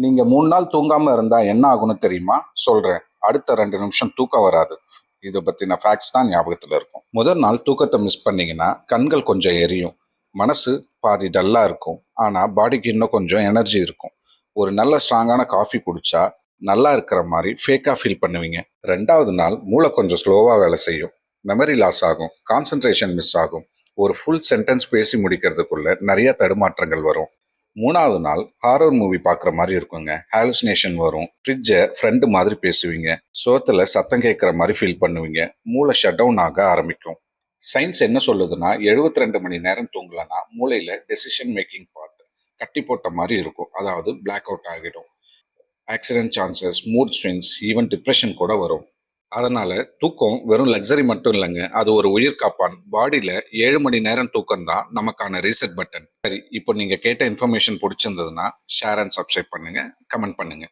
நீங்க 3 நாள் தூங்காம இருந்தா என்ன ஆகும்னு தெரியுமா? சொல்றேன். அடுத்த 2 நிமிஷம் தூக்கம் வராது. இத பத்தின ஃபேக்ட்ஸ் தான் ஞாபகத்துல இருக்கும். முதல் நாள் தூக்கத்த மிஸ் பண்ணீங்கன்னா, கண்கள் கொஞ்சம் எரியும். மனசு பாதி டல்லா இருக்கும். ஆனா பாடிக்கு இன்னும் கொஞ்சம் எனர்ஜி இருக்கும். ஒரு நல்ல ஸ்ட்ராங்கான காஃபி குடிச்சா, நல்லா இருக்கிற மாரி ஃபேக்கா ஃபீல் பண்ணுவீங்க. 2வது நாள் மூளை கொஞ்சம் ஸ்லோவா வேலை செய்யும். மெமரி லாஸ் ஆகும். கான்சன்ட்ரேஷன் மிஸ் ஆகும். ஒரு ஃபுல் சென்டென்ஸ் பேசி முடிக்கிறதுக்குள்ள நிறைய தடுமாற்றங்கள் வரும். 3வது நாள் ஹாரர் மூவி பார்க்குற மாதிரி இருக்குங்க. ஹாலுசினேஷன் வரும். ஃப்ரிட்ஜை ஃப்ரெண்டு மாதிரி பேசுவீங்க. சோத்துல சத்தம் கேட்குற மாதிரி ஃபீல் பண்ணுவீங்க. மூளை ஷட் டவுன் ஆக ஆரம்பிக்கும். சயின்ஸ் என்ன சொல்லுதுன்னா 72 மணி நேரம் தூங்கலனா மூளையில டெசிஷன் மேக்கிங் பார்ட் கட்டி போட்ட மாதிரி இருக்கும். அதாவது பிளாக் அவுட் ஆகிடும். Accident chances, mood swings, even depression கூட வரும். அதனால தூக்கம் வெறும் லக்ஸரி மட்டும் இல்லைங்க, அது ஒரு உயிர் காப்பான். பாடியில 7 மணி நேரம் தூக்கம் தான் நமக்கான ரீசெட் பட்டன். சரி, இப்போ நீங்க கேட்ட இன்ஃபர்மேஷன் பிடிச்சிருந்ததுன்னா ஷேர் அண்ட் சப்ஸ்கிரைப் பண்ணுங்க, கமெண்ட் பண்ணுங்க.